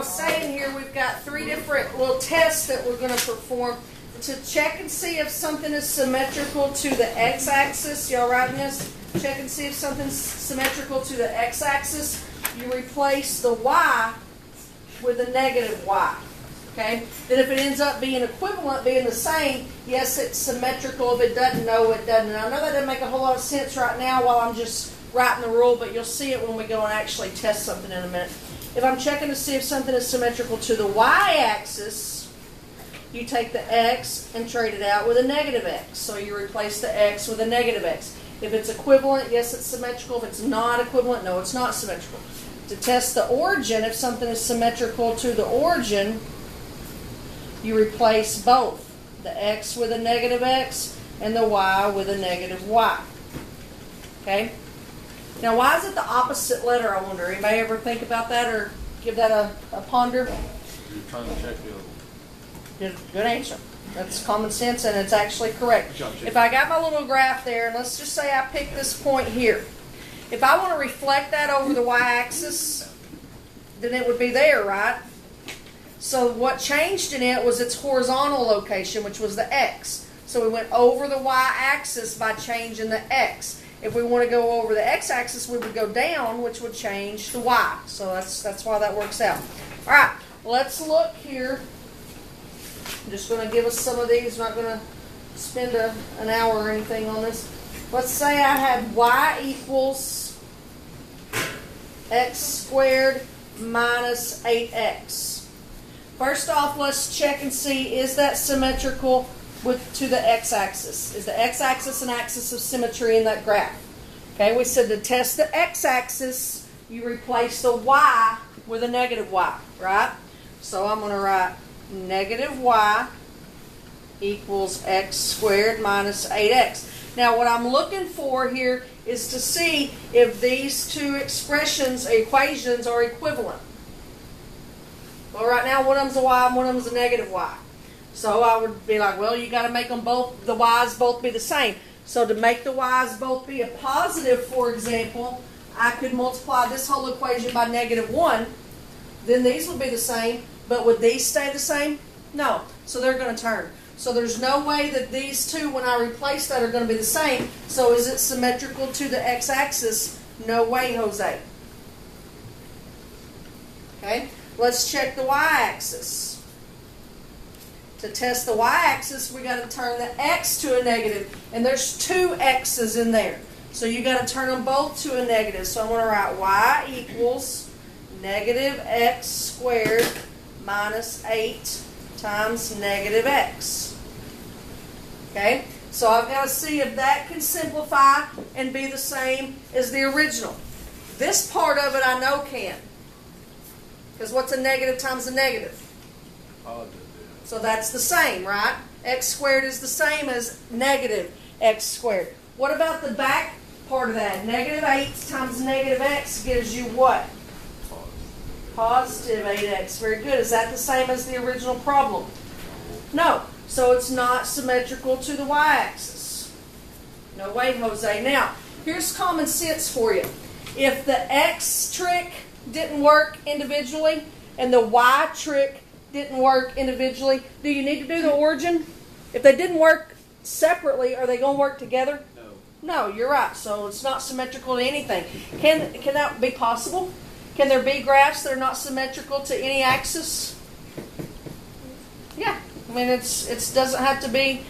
was saying here, we've got 3 different little tests that we're going to perform to check and see if something is symmetrical to the x-axis. Y'all writing this? Check and see if something's symmetrical to the x-axis. You replace the y with a negative y. Okay? Then if it ends up being equivalent, being the same, yes, it's symmetrical. If it doesn't, no, it doesn't. And I know that doesn't make a whole lot of sense right now while I'm just writing the rule, but you'll see it when we go and actually test something in a minute. If I'm checking to see if something is symmetrical to the y-axis, you take the x and trade it out with a negative x. So you replace the x with a negative x. If it's equivalent, yes, it's symmetrical. If it's not equivalent, no, it's not symmetrical. To test the origin, if something is symmetrical to the origin, you replace both the x with a negative x and the y with a negative y. Okay? Now, why is it the opposite letter, I wonder? Anybody ever think about that or give that a ponder? You're trying to check the other one. Good answer. That's common sense, and it's actually correct. If I got my little graph there, and let's just say I pick this point here. If I want to reflect that over the y-axis, then it would be there, right? So what changed in it was its horizontal location, which was the x. So we went over the y-axis by changing the x. If we want to go over the x-axis, we would go down, which would change the y. So that's why that works out. All right, let's look here. I'm just going to give us some of these. I'm not going to spend an hour or anything on this. Let's say I had y equals x squared minus 8x. First off, let's check and see, is that symmetrical to the x-axis? Is the x-axis an axis of symmetry in that graph? Okay, we said to test the x-axis, you replace the y with a negative y, right? So I'm going to write negative y equals x squared minus 8x. Now what I'm looking for here is to see if these two equations are equivalent. Well, right now one of them's a y and one of them's a negative y. So I would be like, well, you got to make them both, the y's both be the same. So to make the y's both be a positive, for example, I could multiply this whole equation by -1. Then these would be the same. But would these stay the same? No. So they're going to turn. So there's no way that these two, when I replace that, are going to be the same. So is it symmetrical to the x-axis? No way, Jose. Okay. Let's check the y-axis. To test the y-axis, we got to turn the x to a negative. And there's 2 x's in there. So you got to turn them both to a negative. So I'm going to write y equals negative x squared minus 8 times negative x. Okay? So I've got to see if that can simplify and be the same as the original. This part of it I know can. Because what's a negative times a negative? Positive. So that's the same, right? X squared is the same as negative x squared. What about the back part of that? Negative 8 times negative x gives you what? Positive 8x. Very good. Is that the same as the original problem? No. So it's not symmetrical to the y-axis. No way, Jose. Now, here's common sense for you. If the x trick didn't work individually and the y trick didn't work individually, do you need to do the origin? If they didn't work separately, are they going to work together? No. No, you're right. So it's not symmetrical to anything. Can that be possible? Can there be graphs that are not symmetrical to any axis? Yeah. I mean, it doesn't have to be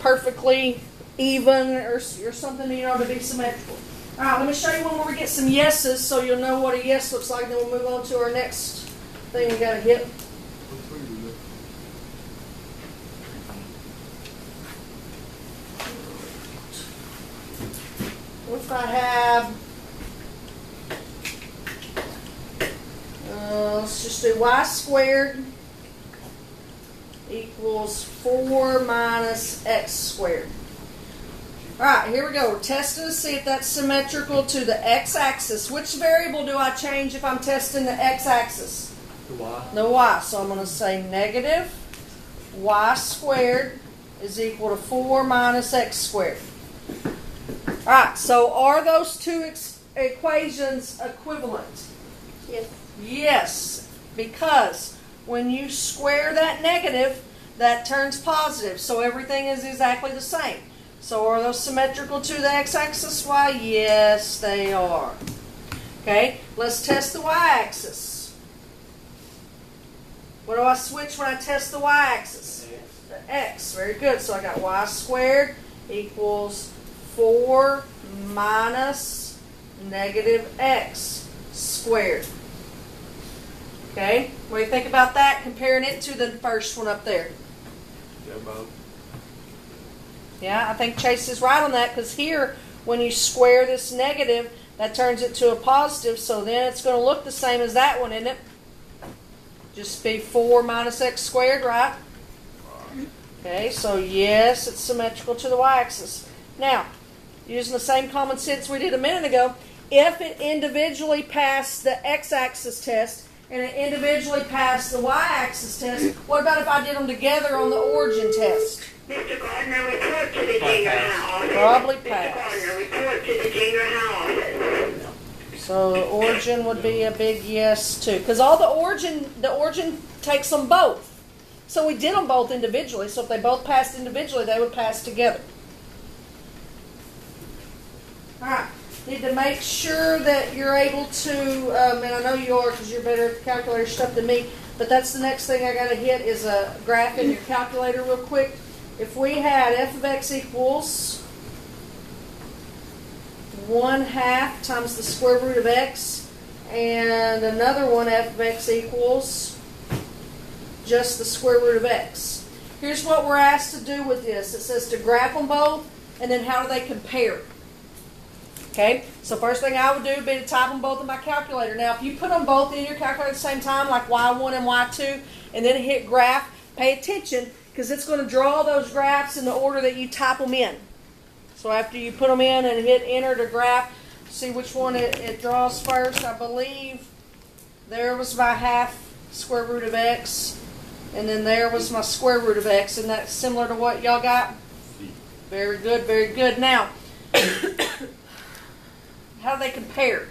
perfectly even or something, to be symmetrical. All right, let me show you one where we get some yeses so you'll know what a yes looks like. Then we'll move on to our next thing we got to hit. What if I have... let's just do y squared equals 4 minus x squared. Alright, here we go. We're testing to see if that's symmetrical to the x-axis. Which variable do I change if I'm testing the x-axis? The y. The y. So I'm going to say negative y squared is equal to 4 minus x squared. Alright, so are those two equations equivalent? Yes. Yes. because when you square that negative, that turns positive. So everything is exactly the same. So are those symmetrical to the x-axis? Why, yes, they are. Okay, let's test the y-axis. What do I switch when I test the y-axis? The x. Very good. So I got y squared equals 4 minus negative x squared. Okay, what do you think about that? Comparing it to the first one up there. Yeah, both. Yeah, I think Chase is right on that, because here, when you square this negative, that turns it to a positive, so then it's going to look the same as that one, isn't it? Just be 4 minus x squared, right? Okay, so yes, it's symmetrical to the y-axis. Now, using the same common sense we did a minute ago, if it individually passed the x-axis test and it individually passed the y-axis test, what about if I did them together on the origin test? Mr. Gardner, report to the junior high office. Probably Mr. pass. Gardner, report to the junior high office. So the origin would be a big yes too, because all the origin takes them both. So we did them both individually. So if they both passed individually, they would pass together. All right. Need to make sure that you're able to, and I know you are because you're better at calculator stuff than me, but that's the next thing I got to hit is a graph in your calculator real quick. If we had f of x equals 1/2 times the square root of x, and another one f of x equals just the square root of x. Here's what we're asked to do with this. It says to graph them both, and then how do they compare? Okay, so first thing I would do would be to type them both in my calculator. Now, if you put them both in your calculator at the same time, like y1 and y2, and then hit graph, pay attention, because it's going to draw those graphs in the order that you type them in. So after you put them in and hit enter to graph, see which one it draws first. I believe there was my 1/2 square root of x, and then there was my square root of x. And that's similar to what y'all got? Very good, very good. Now, how do they compare?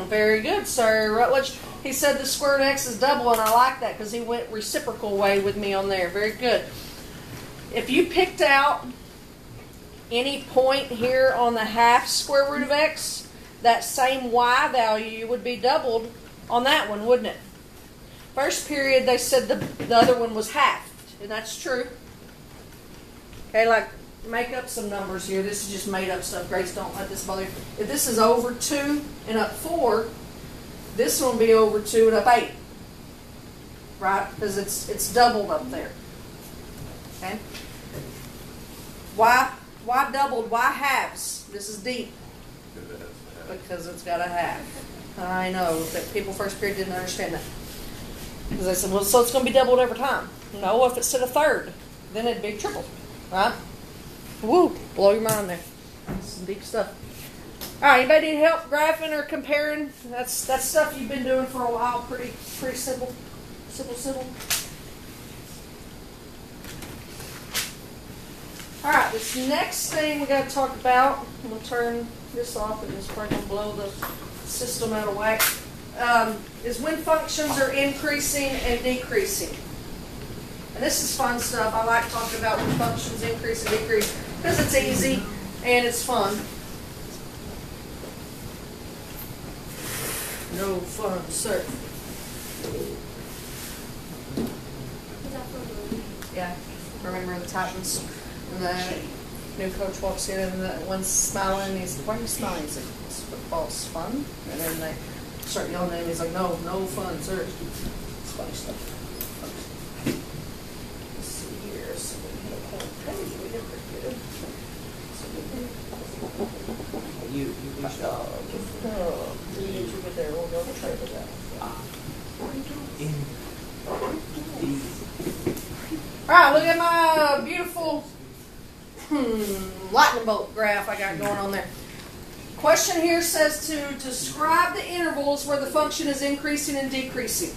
Very good, sir. Rutledge. He said the square root of x is double, and I like that because he went reciprocal way with me on there. Very good. If you picked out any point here on the 1/2 square root of x, that same y value would be doubled on that one, wouldn't it? First period, they said the other one was halved, and that's true. Okay, like, make up some numbers here. This is just made up stuff. Grace, don't let this bother you. If this is over 2 and up 4, this one will be over 2 and up 8. Right? Because it's doubled up there. Okay? Why doubled? Why halves? This is deep. Because it's got a half. I know that people first period didn't understand that. Because they said, well, so it's going to be doubled every time. No, if it said a third, then it'd be triple. Right? Woo! Blow your mind there. That's some deep stuff. Alright, anybody need help graphing or comparing? That's stuff you've been doing for a while. Pretty simple. Simple. Alright, this next thing we got to talk about, I'm going to turn this off and just probably going to blow the system out of whack, is when functions are increasing and decreasing. And this is fun stuff. I like talking about when functions increase and decrease because it's easy and it's fun. No fun, sir. Yeah, remember the Titans? And the new coach walks in and the one's smiling and he's like, why are you smiling? He's like, it's football's fun. And then they start yelling at him. He's like, no fun, sir. It's funny stuff. You good job. You get there. We'll go try it out. Alright, look at my beautiful lightning bolt graph I got going on there. Question here says to describe the intervals where the function is increasing and decreasing.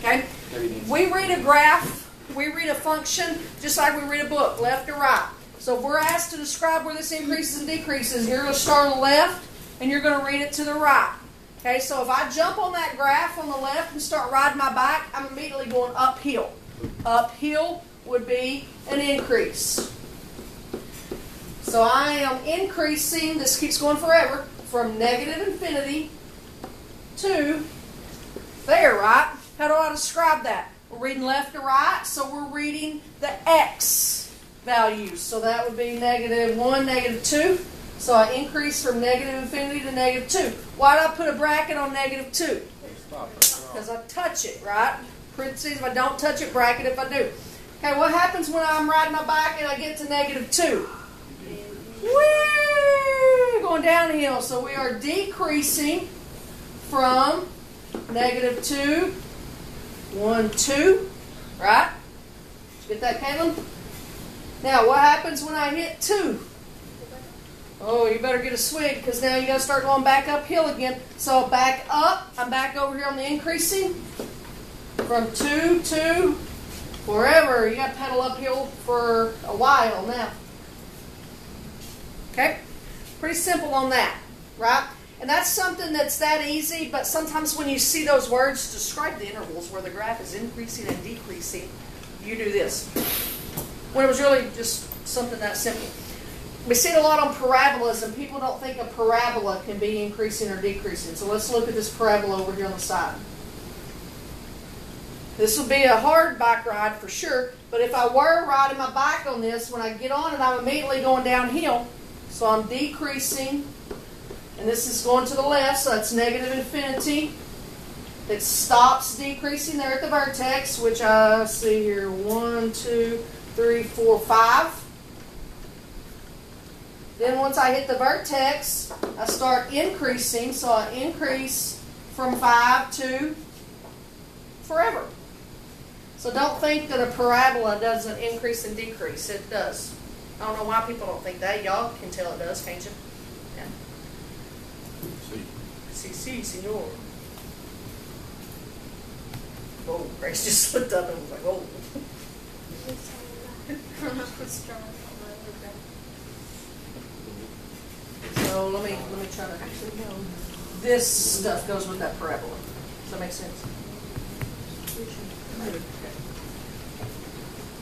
Okay? We read a graph, we read a function just like we read a book, left or right. So if we're asked to describe where this increases and decreases, you're going to start on the left and you're going to read it to the right. Okay, so if I jump on that graph on the left and start riding my bike, I'm immediately going uphill. Uphill would be an increase. So I am increasing, this keeps going forever, from negative infinity to there, right? How do I describe that? We're reading left to right, so we're reading the x values. So that would be negative 1, negative 2. So I increase from negative infinity to negative 2. Why do I put a bracket on negative 2? Because I touch it, right? Parentheses if I don't touch it, bracket if I do. Okay, what happens when I'm riding my bike and I get to negative 2? Whee! Going downhill. So we are decreasing from negative 2, 1, 2, right? Did you get that, Caitlin? Now, what happens when I hit 2? Oh, you better get a swig because now you got to start going back uphill again. So back up. I'm back over here on the increasing. From 2 to forever. You got to pedal uphill for a while now. Okay? Pretty simple on that, right? And that's something that's that easy, but sometimes when you see those words describe the intervals where the graph is increasing and decreasing, you do this. When it was really just something that simple. We see it a lot on parabolas, and people don't think a parabola can be increasing or decreasing. So let's look at this parabola over here on the side. This will be a hard bike ride for sure, but if I were riding my bike on this, when I get on it, I'm immediately going downhill. So I'm decreasing, and this is going to the left, so that's negative infinity. It stops decreasing there at the vertex, which I see here 1, 2, 3, 4, 5. Then once I hit the vertex, I start increasing, so I increase from 5 to forever. So don't think that a parabola doesn't increase and decrease. It does. I don't know why people don't think that. Y'all can tell it does, can't you? Yeah. Si, senor. Oh, Grace just looked up and was like, oh. So let me try to actually know. This stuff goes with that parabola. Does that make sense? Okay.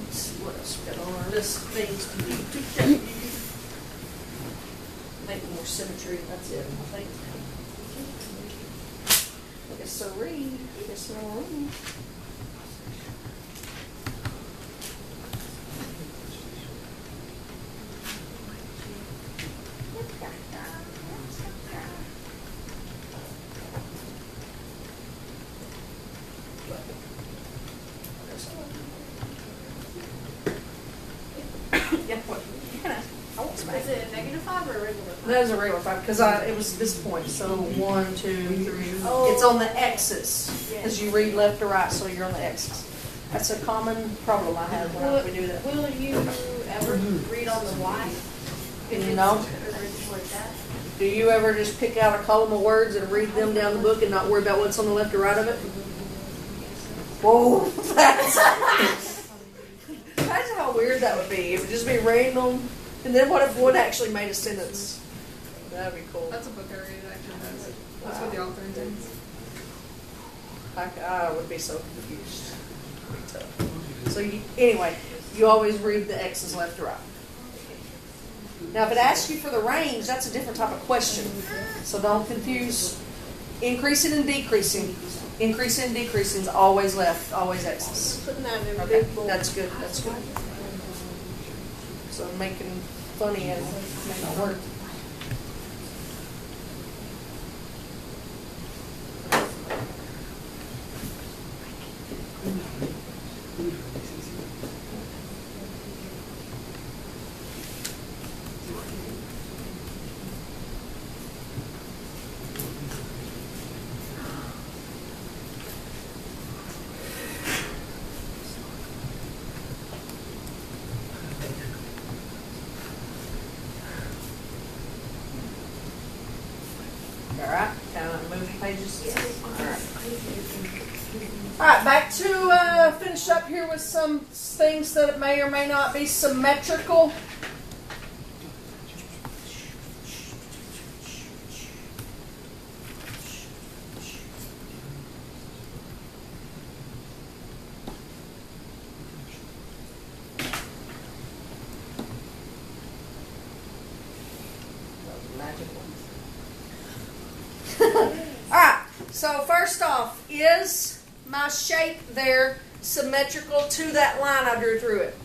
Let's see what else we got on our list of things to do. Make more symmetry. That's it, I think. I guess so. Read. I guess so. Read. Is it a negative 5 or a regular 5? That is a regular 5 because it was this point. So 1, 2, 3. Oh. It's on the x's as you read left to right, so you're on the x's. That's a common problem I have when we do that. Will you ever read on the y? You know? Like that? Do you ever just pick out a column of words and read them down the book and not worry about what's on the left or right of it? Whoa, imagine how weird that would be. It would just be random. And then what if one actually made a sentence? That'd be cool. That's a book I read, actually. That's what the author intends. I would be so confused. It'd be tough. So anyway, you always read the x's left to right. Now if it asks you for the range, that's a different type of question. So don't confuse increasing and decreasing. Increasing and decreasing is always left, always x's. Putting that in Okay, big bold. that's good. That's good. So making funny and may not work. Alright, kind of moving pages. Alright, back to finish up here with some things that may or may not be symmetrical. Alright, so first off, is my shape there symmetrical to that line I drew through it?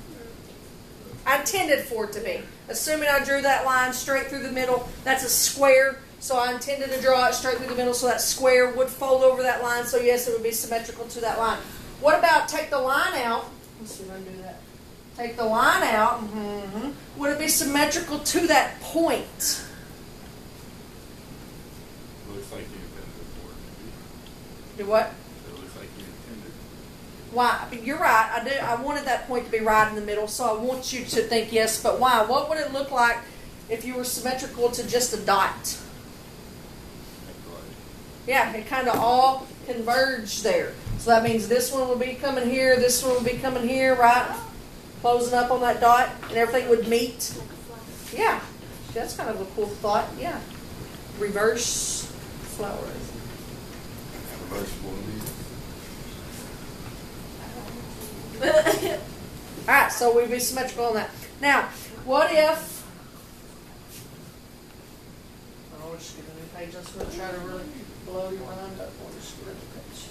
I intended for it to be. Assuming I drew that line straight through the middle, that's a square, so I intended to draw it straight through the middle so that square would fold over that line, so yes, it would be symmetrical to that line. What about take the line out? Let's see if I can do that. Take the line out. Would it be symmetrical to that point? Looks like you intended for it to Do what? be. It looks like you intended. Why? You're right. I do. I wanted that point to be right in the middle, so I want you to think yes. But why? What would it look like if you were symmetrical to just a dot? Yeah, it kind of all converged there. So that means this one will be coming here, this one will be coming here, right? Closing up on that dot, and everything would meet. Yeah, that's kind of a cool thought. Yeah, reverse flower. Reversible All right, so we'd be symmetrical on that. Now, what if? Oh, we're just getting a new page. I'm just going to try to really blow your mind up. We'll just get a new page.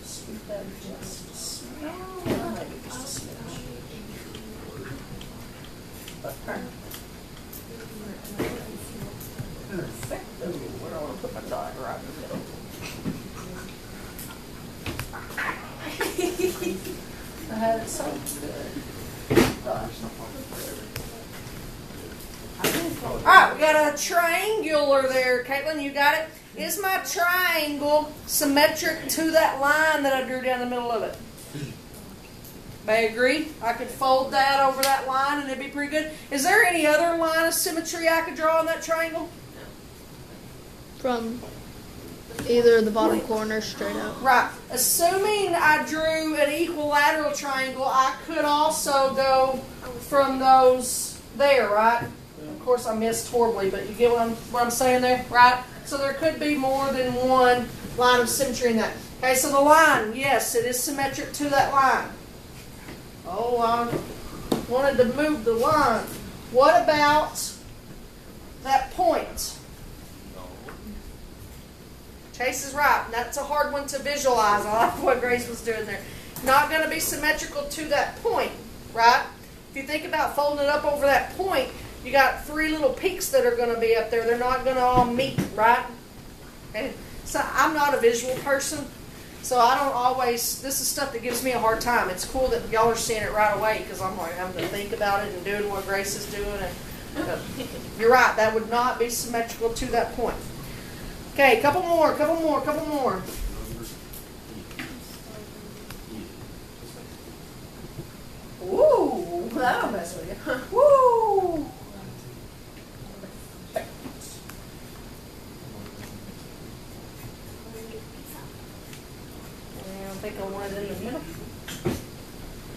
Sweep that just a small, maybe just a smidge. Perfecto. Where do I want to put my dot? Right in the middle. I had it so good. Alright, we got a triangular there. Caitlin, you got it? Is my triangle symmetric to that line that I drew down the middle of it? May agree? I could fold that over that line and it'd be pretty good. Is there any other line of symmetry I could draw on that triangle? From either the bottom corner straight up. Right. Assuming I drew an equilateral triangle, I could also go from those there, right? Of course, I missed horribly, but you get what I'm saying there, right? So there could be more than one line of symmetry in that. Okay, so the line, yes, it is symmetric to that line. Oh, I wanted to move the line. What about that point? Chase is right. That's a hard one to visualize. I like what Grace was doing there. Not going to be symmetrical to that point, right? If you think about folding it up over that point, you got three little peaks that are going to be up there. They're not going to all meet, right? Okay. So I'm not a visual person, so I don't always, this is stuff that gives me a hard time. It's cool that y'all are seeing it right away because I'm like having to think about it and doing what Grace is doing. And you're right, that would not be symmetrical to that point. Okay, couple more. Ooh, that'll mess with you. Woo! I think I want it in the middle.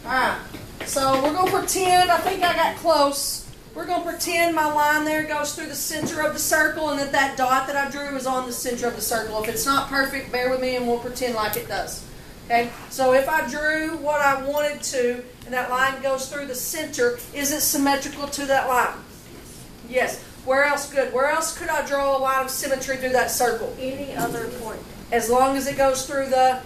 Alright, so we're going to pretend, I think I got close. We're going to pretend my line there goes through the center of the circle and that dot that I drew is on the center of the circle. If it's not perfect, bear with me and we'll pretend like it does. Okay, so if I drew what I wanted to and that line goes through the center, is it symmetrical to that line? Yes. Where else good? Where else could I draw a line of symmetry through that circle? Any other point. As long as it goes through the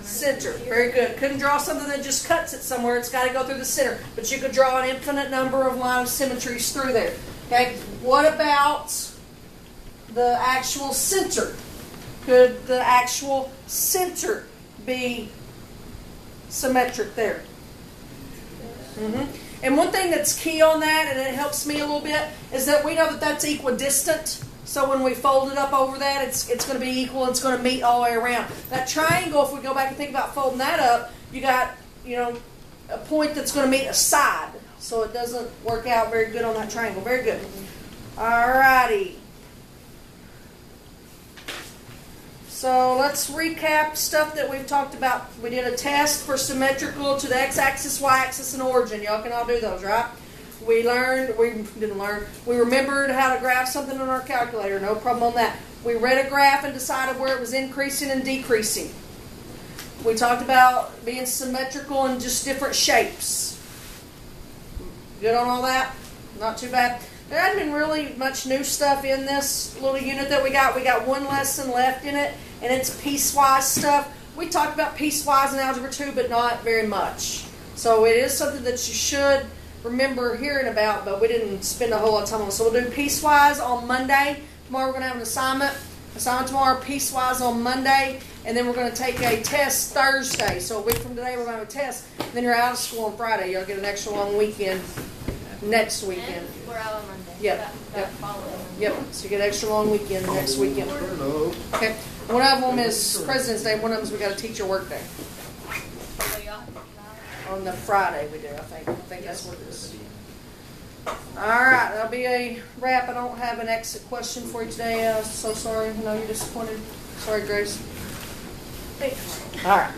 center. Very good. Couldn't draw something that just cuts it somewhere. It's got to go through the center. But you could draw an infinite number of line of symmetries through there. Okay. What about the actual center? Could the actual center be symmetric there? And one thing that's key on that, and it helps me a little bit, is that we know that that's equidistant. So when we fold it up over that, it's going to be equal and it's going to meet all the way around. That triangle, if we go back and think about folding that up, you got, a point that's going to meet a side. So it doesn't work out very good on that triangle. Very good. Alrighty. So let's recap stuff that we've talked about. We did a test for symmetrical to the x-axis, y-axis, and origin. Y'all can all do those, right? We remembered how to graph something on our calculator. No problem on that. We read a graph and decided where it was increasing and decreasing. We talked about being symmetrical and just different shapes. Good on all that? Not too bad. There hasn't been really much new stuff in this little unit that we got. We got one lesson left in it, and it's piecewise stuff. We talked about piecewise in Algebra 2, but not very much. So it is something that you should remember hearing about, but we didn't spend a whole lot of time on it. So we'll do piecewise on Monday. Tomorrow we're going to have an assignment. Assignment tomorrow, piecewise on Monday, and then we're going to take a test Thursday. So a week from today we're going to have a test, and then you're out of school on Friday. You'll get an extra long weekend next weekend. And we're out on Monday. Yep, That yep. following Monday. Yep, so you get an extra long weekend next weekend. Okay, one of them is President's Day, one of them is we got a teacher work day. So y'all- On the Friday we do, I think. I think that's what it is. Alright, that'll be a wrap. I don't have an exit question for you today. So sorry. I know you're disappointed. Sorry, Grace. Alright.